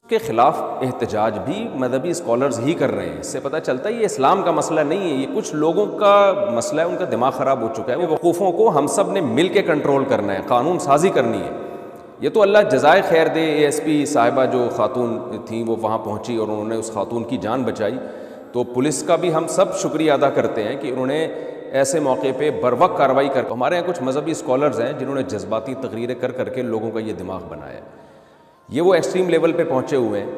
کے خلاف احتجاج بھی مذہبی اسکالرز ہی کر رہے ہیں۔ اس سے پتہ چلتا ہے یہ اسلام کا مسئلہ نہیں ہے، یہ کچھ لوگوں کا مسئلہ ہے، ان کا دماغ خراب ہو چکا ہے۔ وہ وقوفوں کو ہم سب نے مل کے کنٹرول کرنا ہے، قانون سازی کرنی ہے۔ یہ تو اللہ جزائے خیر دے، اے ایس پی صاحبہ جو خاتون تھیں وہ وہاں پہنچی اور انہوں نے اس خاتون کی جان بچائی، تو پولیس کا بھی ہم سب شکریہ ادا کرتے ہیں کہ انہوں نے ایسے موقع پہ بروقت کارروائی کر۔ ہمارے یہاں کچھ مذہبی اسکالرز ہیں جنہوں نے جذباتی تقریریں کر کے لوگوں کا یہ دماغ بنایا ہے۔ یہ وہ ایکسٹریم لیول پہ پہنچے ہوئے ہیں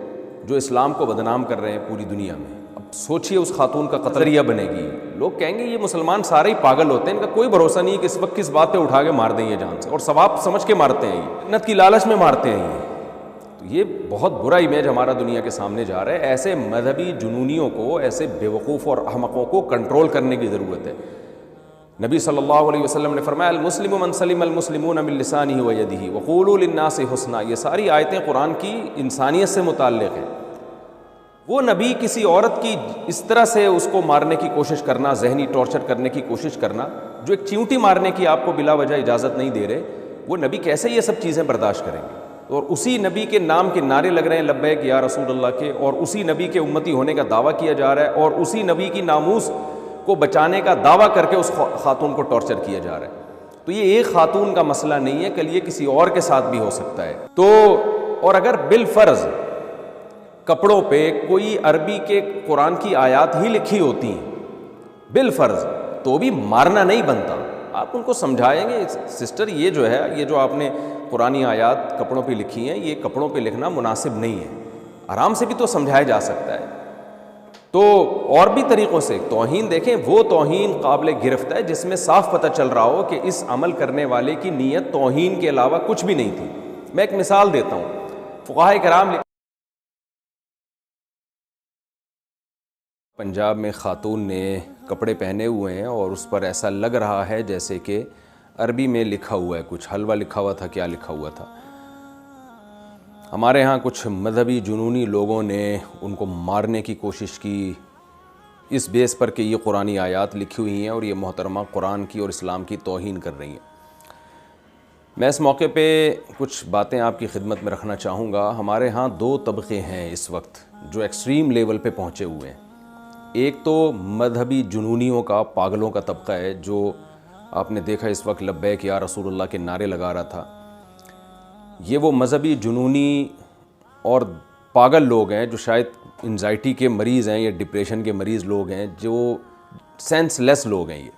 جو اسلام کو بدنام کر رہے ہیں پوری دنیا میں۔ اب سوچئے اس خاتون کا قتلیہ بنے گی، لوگ کہیں گے یہ مسلمان سارے ہی پاگل ہوتے ہیں، ان کا کوئی بھروسہ نہیں کہ اس وقت کس بات پہ اٹھا کے مار دیں یہ جان سے، اور ثواب سمجھ کے مارتے ہیں، یہ جنت کی لالچ میں مارتے ہیں۔ یہ بہت برا امیج ہمارا دنیا کے سامنے جا رہا ہے۔ ایسے مذہبی جنونیوں کو، ایسے بیوقوف اور احمقوں کو کنٹرول کرنے کی ضرورت ہے۔ نبی صلی اللہ علیہ وسلم نے فرمایا المسلم من سلم المسلمون من لسانہ و یدہ وقولوا للناس حسنا۔ یہ ساری آیتیں قرآن کی انسانیت سے متعلق ہیں۔ وہ نبی کسی عورت کی اس طرح سے اس کو مارنے کی کوشش کرنا، ذہنی ٹارچر کرنے کی کوشش کرنا، جو ایک چیونٹی مارنے کی آپ کو بلا وجہ اجازت نہیں دے رہے، وہ نبی کیسے یہ سب چیزیں برداشت کریں گے؟ اور اسی نبی کے نام کے نعرے لگ رہے ہیں لبیک یا رسول اللہ کے، اور اسی نبی کے امتی ہونے کا دعویٰ کیا جا رہا ہے، اور اسی نبی کی ناموس کو بچانے کا دعویٰ کر کے اس خاتون کو ٹارچر کیا جا رہا ہے۔ تو یہ ایک خاتون کا مسئلہ نہیں ہے، کل یہ کسی اور کے ساتھ بھی ہو سکتا ہے۔ تو اور اگر بالفرض کپڑوں پہ کوئی عربی کے قرآن کی آیات ہی لکھی ہوتی ہیں بالفرض، تو بھی مارنا نہیں بنتا۔ آپ ان کو سمجھائیں گے سسٹر یہ جو ہے، یہ جو آپ نے قرآنی آیات کپڑوں پہ لکھی ہیں، یہ کپڑوں پہ لکھنا مناسب نہیں ہے، آرام سے بھی تو سمجھایا جا سکتا ہے۔ تو اور بھی طریقوں سے توہین دیکھیں، وہ توہین قابل گرفت ہے جس میں صاف پتہ چل رہا ہو کہ اس عمل کرنے والے کی نیت توہین کے علاوہ کچھ بھی نہیں تھی۔ میں ایک مثال دیتا ہوں، فقہائے کرام پنجاب میں خاتون نے کپڑے پہنے ہوئے ہیں اور اس پر ایسا لگ رہا ہے جیسے کہ عربی میں لکھا ہوا ہے، کچھ حلوہ لکھا ہوا تھا، کیا لکھا ہوا تھا۔ ہمارے ہاں کچھ مذہبی جنونی لوگوں نے ان کو مارنے کی کوشش کی اس بیس پر کہ یہ قرآنی آیات لکھی ہوئی ہیں اور یہ محترمہ قرآن کی اور اسلام کی توہین کر رہی ہیں۔ میں اس موقع پہ کچھ باتیں آپ کی خدمت میں رکھنا چاہوں گا۔ ہمارے ہاں دو طبقے ہیں اس وقت جو ایکسٹریم لیول پہ پہنچے ہوئے ہیں۔ ایک تو مذہبی جنونیوں کا، پاگلوں کا طبقہ ہے جو آپ نے دیکھا اس وقت لبیک یا رسول اللہ کے نعرے لگا رہا تھا۔ یہ وہ مذہبی جنونی اور پاگل لوگ ہیں جو شاید انزائٹی کے مریض ہیں یا ڈپریشن کے مریض لوگ ہیں، جو سینس لیس لوگ ہیں۔ یہ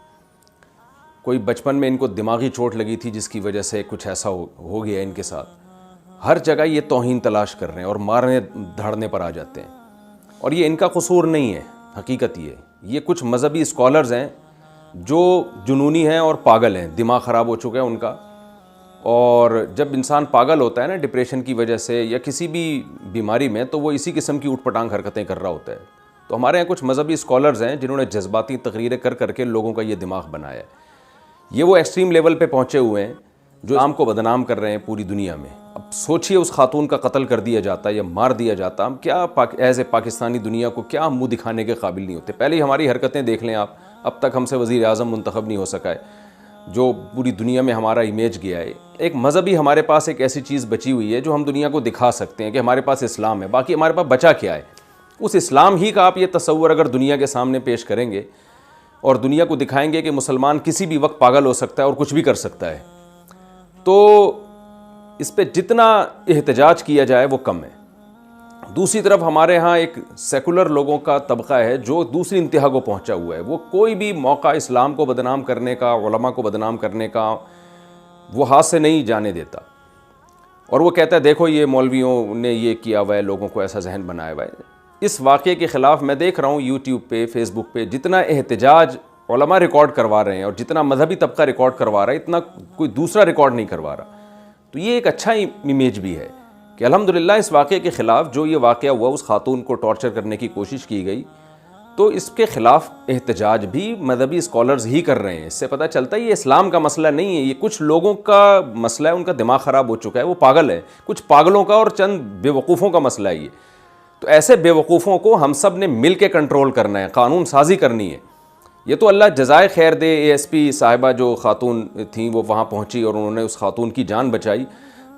کوئی بچپن میں ان کو دماغی چوٹ لگی تھی جس کی وجہ سے کچھ ایسا ہو گیا ان کے ساتھ۔ ہر جگہ یہ توہین تلاش کر رہے ہیں اور مارنے دھاڑنے پر آ جاتے ہیں، اور یہ ان کا قصور نہیں ہے، حقیقت یہ کچھ مذہبی اسکالرز ہیں جو جنونی ہیں اور پاگل ہیں، دماغ خراب ہو چکا ہے ان کا۔ اور جب انسان پاگل ہوتا ہے نا ڈپریشن کی وجہ سے یا کسی بھی بیماری میں، تو وہ اسی قسم کی اوٹ پٹانگ حرکتیں کر رہا ہوتا ہے۔ تو ہمارے یہاں کچھ مذہبی اسکالرز ہیں جنہوں نے جذباتی تقریریں کر کے لوگوں کا یہ دماغ بنایا ہے۔ یہ وہ ایکسٹریم لیول پہ پہنچے ہوئے ہیں جو اسلام کو بدنام کر رہے ہیں پوری دنیا میں۔ اب سوچئے اس خاتون کا قتل کر دیا جاتا یا مار دیا جاتا، ہم کیا ایز اے پاکستانی دنیا کو کیا منہ دکھانے کے قابل نہیں ہوتے۔ پہلے ہی ہماری حرکتیں دیکھ لیں آپ، اب تک ہم سے وزیر اعظم منتخب نہیں ہو سکا ہے، جو پوری دنیا میں ہمارا امیج گیا ہے۔ ایک مذہبی ہمارے پاس ایک ایسی چیز بچی ہوئی ہے جو ہم دنیا کو دکھا سکتے ہیں کہ ہمارے پاس اسلام ہے، باقی ہمارے پاس بچا کیا ہے؟ اس اسلام ہی کا آپ یہ تصور اگر دنیا کے سامنے پیش کریں گے اور دنیا کو دکھائیں گے کہ مسلمان کسی بھی وقت پاگل ہو سکتا ہے اور کچھ بھی کر سکتا ہے، تو اس پہ جتنا احتجاج کیا جائے وہ کم ہے۔ دوسری طرف ہمارے ہاں ایک سیکولر لوگوں کا طبقہ ہے جو دوسری انتہا کو پہنچا ہوا ہے۔ وہ کوئی بھی موقع اسلام کو بدنام کرنے کا، علماء کو بدنام کرنے کا وہ ہاتھ سے نہیں جانے دیتا، اور وہ کہتا ہے دیکھو یہ مولویوں نے یہ کیا ہوا ہے، لوگوں کو ایسا ذہن بنایا ہوا ہے۔ اس واقعے کے خلاف میں دیکھ رہا ہوں یوٹیوب پہ، فیس بک پہ جتنا احتجاج علماء ریکارڈ کروا رہے ہیں اور جتنا مذہبی طبقہ ریکارڈ کروا رہا ہے، اتنا کوئی دوسرا ریکارڈ نہیں کروا رہا۔ تو یہ ایک اچھا امیج بھی ہے کہ الحمدللہ اس واقعے کے خلاف، جو یہ واقعہ ہوا اس خاتون کو ٹارچر کرنے کی کوشش کی گئی، تو اس کے خلاف احتجاج بھی مذہبی اسکالرز ہی کر رہے ہیں۔ اس سے پتہ چلتا ہے یہ اسلام کا مسئلہ نہیں ہے، یہ کچھ لوگوں کا مسئلہ ہے، ان کا دماغ خراب ہو چکا ہے، وہ پاگل ہے، کچھ پاگلوں کا اور چند بے وقوفوں کا مسئلہ ہے یہ۔ تو ایسے بے وقوفوں کو ہم سب نے مل کے کنٹرول کرنا ہے، قانون سازی کرنی ہے۔ یہ تو اللہ جزائے خیر دے، اے ایس پی صاحبہ جو خاتون تھیں وہ وہاں پہنچی اور انہوں نے اس خاتون کی جان بچائی،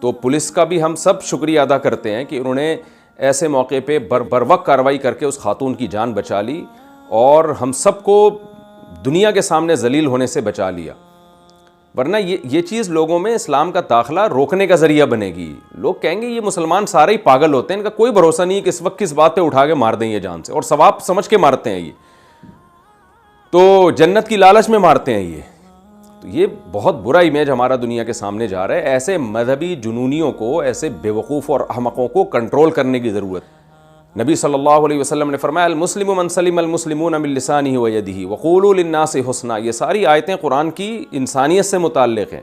تو پولیس کا بھی ہم سب شکریہ ادا کرتے ہیں کہ انہوں نے ایسے موقع پہ بر وقت کارروائی کر کے اس خاتون کی جان بچا لی اور ہم سب کو دنیا کے سامنے ذلیل ہونے سے بچا لیا. ورنہ یہ چیز لوگوں میں اسلام کا داخلہ روکنے کا ذریعہ بنے گی. لوگ کہیں گے یہ مسلمان سارے ہی پاگل ہوتے ہیں, ان کا کوئی بھروسہ نہیں کہ اس وقت کس بات پہ اٹھا کے مار دیں یہ جان سے, اور ثواب سمجھ کے مارتے ہیں, یہ تو جنت کی لالچ میں مارتے ہیں. یہ بہت برا امیج ہمارا دنیا کے سامنے جا رہا ہے. ایسے مذہبی جنونیوں کو, ایسے بیوقوف اور احمقوں کو کنٹرول کرنے کی ضرورت. نبی صلی اللہ علیہ وسلم نے فرمایا المسلم من سلم المسلمون من لسانہ و یدہ وقولوا للناس حسنا. یہ ساری آیتیں قرآن کی انسانیت سے متعلق ہیں.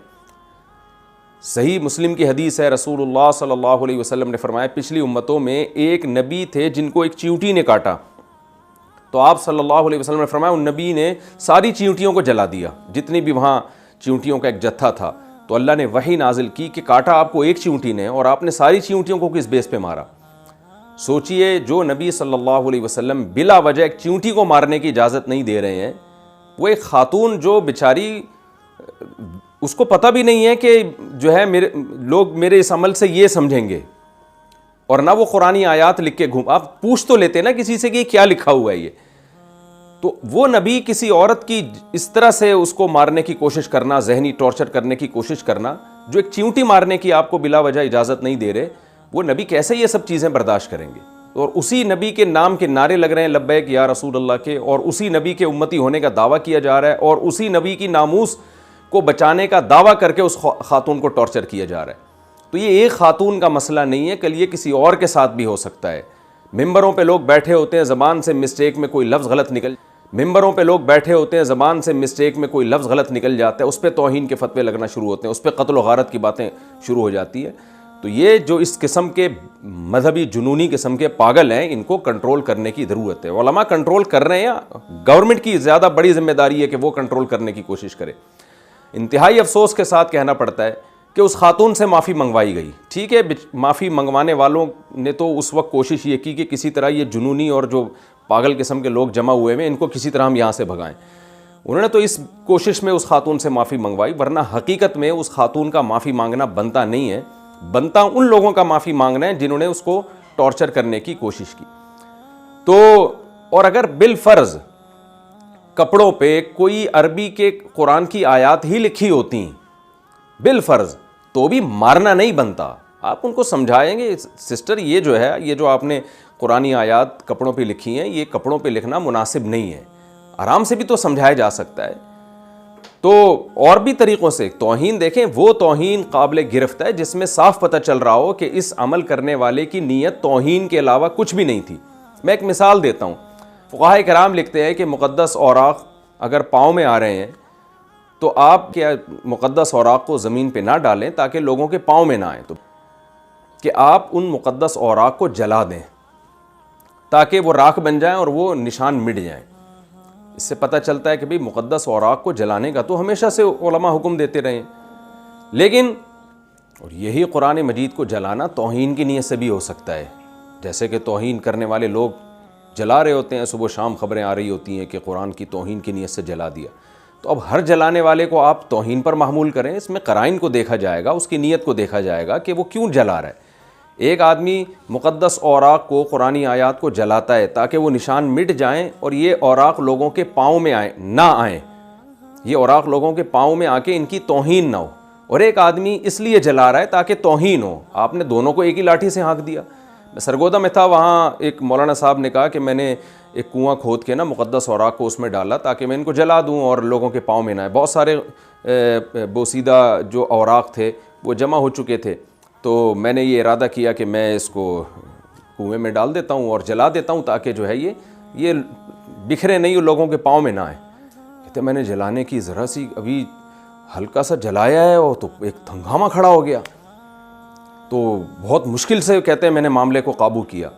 صحیح مسلم کی حدیث ہے, رسول اللہ صلی اللہ علیہ وسلم نے فرمایا پچھلی امتوں میں ایک نبی تھے جن کو ایک چیونٹی نے کاٹا, تو آپ صلی اللہ علیہ وسلم نے فرمایا ان نبی نے ساری چیونٹیوں کو جلا دیا, جتنی بھی وہاں چیونٹیوں کا ایک جتھا تھا. تو اللہ نے وحی نازل کی کہ کاٹا آپ کو ایک چیونٹی نے اور آپ نے ساری چیونٹیوں کو کس بیس پہ مارا. سوچئے جو نبی صلی اللہ علیہ وسلم بلا وجہ ایک چیونٹی کو مارنے کی اجازت نہیں دے رہے ہیں, وہ ایک خاتون جو بیچاری اس کو پتہ بھی نہیں ہے کہ جو ہے لوگ میرے اس عمل سے یہ سمجھیں گے, اور نہ وہ قرآنی آیات لکھ کے آپ پوچھ تو لیتے نا کسی سے کہ کیا لکھا ہوا ہے یہ. تو وہ نبی کسی عورت کی اس طرح سے اس کو مارنے کی کوشش کرنا, ذہنی ٹارچر کرنے کی کوشش کرنا, جو ایک چیونٹی مارنے کی آپ کو بلا وجہ اجازت نہیں دے رہے, وہ نبی کیسے یہ سب چیزیں برداشت کریں گے؟ اور اسی نبی کے نام کے نعرے لگ رہے ہیں لبیک یا رسول اللہ کے, اور اسی نبی کے امتی ہونے کا دعویٰ کیا جا رہا ہے, اور اسی نبی کی ناموس کو بچانے کا دعویٰ کر کے اس خاتون کو ٹارچر کیا جا رہا ہے. تو یہ ایک خاتون کا مسئلہ نہیں ہے, کل یہ کسی اور کے ساتھ بھی ہو سکتا ہے. ممبروں پہ لوگ بیٹھے ہوتے ہیں, زبان سے مسٹیک میں کوئی لفظ غلط نکل جاتا ہے, اس پہ توہین کے فتوے لگنا شروع ہوتے ہیں, اس پہ قتل و غارت کی باتیں شروع ہو جاتی ہے. تو یہ جو اس قسم کے مذہبی جنونی قسم کے پاگل ہیں, ان کو کنٹرول کرنے کی ضرورت ہے. علماء کنٹرول کر رہے ہیں, گورنمنٹ کی زیادہ بڑی ذمہ داری ہے کہ وہ کنٹرول کرنے کی کوشش کرے. انتہائی افسوس کے ساتھ کہنا پڑتا ہے کہ اس خاتون سے معافی منگوائی گئی. ٹھیک ہے, معافی منگوانے والوں نے تو اس وقت کوشش یہ کی کہ کسی طرح یہ جنونی اور جو پاگل قسم کے لوگ جمع ہوئے ہیں ان کو کسی طرح ہم یہاں سے بھگائیں. انہوں نے تو اس کوشش میں اس خاتون سے معافی منگوائی, ورنہ حقیقت میں اس خاتون کا معافی مانگنا بنتا نہیں ہے. بنتا ان لوگوں کا معافی مانگنا ہے جنہوں نے اس کو ٹارچر کرنے کی کوشش کی. تو اور اگر بالفرض کپڑوں پہ کوئی عربی کے قرآن کی آیات ہی لکھی ہوتی بالفرض, تو بھی مارنا نہیں بنتا. آپ ان کو سمجھائیں گے سسٹر یہ جو ہے, یہ جو آپ نے قرآنی آیات کپڑوں پہ لکھی ہیں, یہ کپڑوں پہ لکھنا مناسب نہیں ہے. آرام سے بھی تو سمجھایا جا سکتا ہے. تو اور بھی طریقوں سے توہین دیکھیں, وہ توہین قابل گرفت ہے جس میں صاف پتہ چل رہا ہو کہ اس عمل کرنے والے کی نیت توہین کے علاوہ کچھ بھی نہیں تھی. میں ایک مثال دیتا ہوں. فقہاء کرام لکھتے ہیں کہ مقدس اوراق اگر پاؤں میں آ رہے ہیں تو آپ کیا مقدس اوراق کو زمین پہ نہ ڈالیں تاکہ لوگوں کے پاؤں میں نہ آئیں, تو کہ آپ ان مقدس اوراق کو جلا دیں تاکہ وہ راکھ بن جائیں اور وہ نشان مٹ جائیں. اس سے پتہ چلتا ہے کہ بھئی مقدس اوراق کو جلانے کا تو ہمیشہ سے علماء حکم دیتے رہے ہیں, لیکن اور یہی قرآن مجید کو جلانا توہین کی نیت سے بھی ہو سکتا ہے. جیسے کہ توہین کرنے والے لوگ جلا رہے ہوتے ہیں, صبح شام خبریں آ رہی ہوتی ہیں کہ قرآن کی توہین کی نیت سے جلا دیا. تو اب ہر جلانے والے کو آپ توہین پر محمول کریں, اس میں قرائن کو دیکھا جائے گا, اس کی نیت کو دیکھا جائے گا کہ وہ کیوں جلا رہا ہے. ایک آدمی مقدس اوراق کو, قرآنی آیات کو جلاتا ہے تاکہ وہ نشان مٹ جائیں اور یہ اوراق لوگوں کے پاؤں میں نہ آئیں, یہ اوراق لوگوں کے پاؤں میں آ کے ان کی توہین نہ ہو. اور ایک آدمی اس لیے جلا رہا ہے تاکہ توہین ہو. آپ نے دونوں کو ایک ہی لاٹھی سے ہانک دیا. میں سرگودا میں تھا, وہاں ایک مولانا صاحب نے کہا کہ میں نے ایک کنواں کھود کے نا مقدس اوراق کو اس میں ڈالا تاکہ میں ان کو جلا دوں اور لوگوں کے پاؤں میں نہ آئے. بہت سارے بوسیدہ جو اوراق تھے وہ جمع ہو چکے تھے, تو میں نے یہ ارادہ کیا کہ میں اس کو کنویں میں ڈال دیتا ہوں اور جلا دیتا ہوں تاکہ جو ہے یہ بکھرے نہیں, لوگوں کے پاؤں میں نہ آئے. کہتے میں نے جلانے کی ذرا سی ابھی ہلکا سا جلایا ہے اور تو ایک ہنگامہ کھڑا ہو گیا. تو بہت مشکل سے کہتے ہیں میں نے معاملے کو قابو کیا,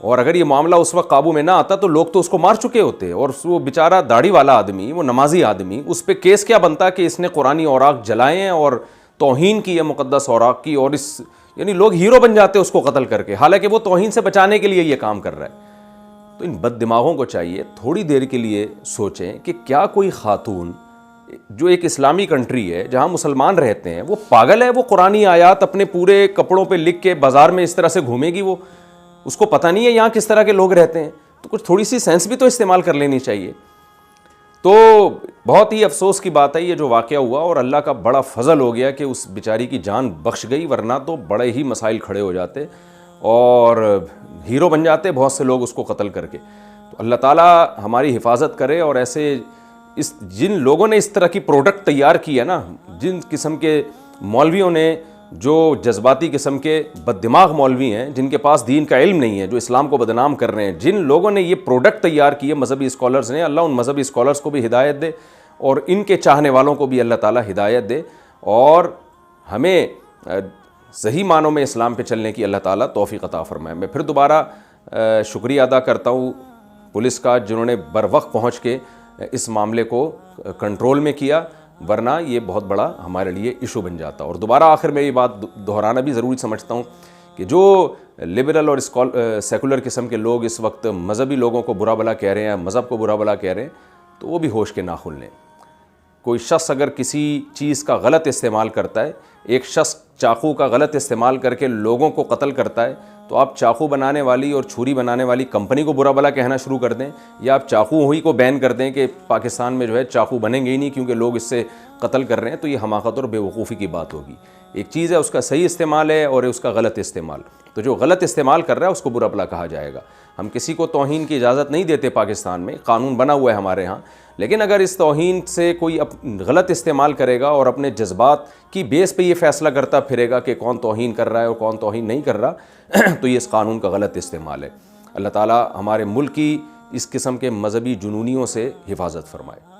اور اگر یہ معاملہ اس وقت قابو میں نہ آتا تو لوگ تو اس کو مار چکے ہوتے, اور وہ بیچارہ داڑھی والا آدمی, وہ نمازی آدمی, اس پہ کیس کیا بنتا کہ اس نے قرآنی اوراق جلائے ہیں اور توہین کی ہے مقدس اوراق کی, اور اس یعنی لوگ ہیرو بن جاتے اس کو قتل کر کے, حالانکہ وہ توہین سے بچانے کے لیے یہ کام کر رہا ہے. تو ان بد دماغوں کو چاہیے تھوڑی دیر کے لیے سوچیں کہ کیا کوئی خاتون جو ایک اسلامی کنٹری ہے جہاں مسلمان رہتے ہیں وہ پاگل ہے؟ وہ قرآنی آیات اپنے پورے کپڑوں پہ لکھ کے بازار میں اس طرح سے گھومے گی؟ وہ اس کو پتہ نہیں ہے یہاں کس طرح کے لوگ رہتے ہیں؟ تو کچھ تھوڑی سی سینس بھی تو استعمال کر لینی چاہیے. تو بہت ہی افسوس کی بات ہے یہ جو واقعہ ہوا, اور اللہ کا بڑا فضل ہو گیا کہ اس بیچاری کی جان بخش گئی, ورنہ تو بڑے ہی مسائل کھڑے ہو جاتے اور ہیرو بن جاتے بہت سے لوگ اس کو قتل کر کے. تو اللہ تعالیٰ ہماری حفاظت کرے, اور ایسے جن لوگوں نے اس طرح کی پروڈکٹ تیار کی ہے نا, جن قسم کے مولویوں نے, جو جذباتی قسم کے بد دماغ مولوی ہیں جن کے پاس دین کا علم نہیں ہے, جو اسلام کو بدنام کر رہے ہیں, جن لوگوں نے یہ پروڈکٹ تیار کی ہے مذہبی اسکالرز نے, اللہ ان مذہبی اسکالرز کو بھی ہدایت دے اور ان کے چاہنے والوں کو بھی اللہ تعالیٰ ہدایت دے, اور ہمیں صحیح معنوں میں اسلام پہ چلنے کی اللہ تعالیٰ توفیق عطا فرمائے. میں پھر دوبارہ شکریہ ادا کرتا ہوں پولیس کا, جنہوں نے بر وقت پہنچ کے اس معاملے کو کنٹرول میں کیا, ورنہ یہ بہت بڑا ہمارے لیے ایشو بن جاتا. اور دوبارہ آخر میں یہ بات دہرانا بھی ضروری سمجھتا ہوں کہ جو لبرل اور سیکولر قسم کے لوگ اس وقت مذہبی لوگوں کو برا بھلا کہہ رہے ہیں, مذہب کو برا بھلا کہہ رہے ہیں, تو وہ بھی ہوش کے ناخن لیں. کوئی شخص اگر کسی چیز کا غلط استعمال کرتا ہے, ایک شخص چاقو کا غلط استعمال کر کے لوگوں کو قتل کرتا ہے, تو آپ چاقو بنانے والی اور چھری بنانے والی کمپنی کو برا بھلا کہنا شروع کر دیں, یا آپ چاقو ہی کو بین کر دیں کہ پاکستان میں جو ہے چاقو بنیں گے ہی نہیں کیونکہ لوگ اس سے قتل کر رہے ہیں, تو یہ حماقت اور بے وقوفی کی بات ہوگی. ایک چیز ہے اس کا صحیح استعمال ہے اور اس کا غلط استعمال, تو جو غلط استعمال کر رہا ہے اس کو برا بھلا کہا جائے گا. ہم کسی کو توہین کی اجازت نہیں دیتے, پاکستان میں قانون بنا ہوا ہے ہمارے ہاں, لیکن اگر اس توہین سے کوئی غلط استعمال کرے گا اور اپنے جذبات کی بیس پہ یہ فیصلہ کرتا پھرے گا کہ کون توہین کر رہا ہے اور کون توہین نہیں کر رہا, تو یہ اس قانون کا غلط استعمال ہے. اللہ تعالیٰ ہمارے ملک کی اس قسم کے مذہبی جنونیوں سے حفاظت فرمائے.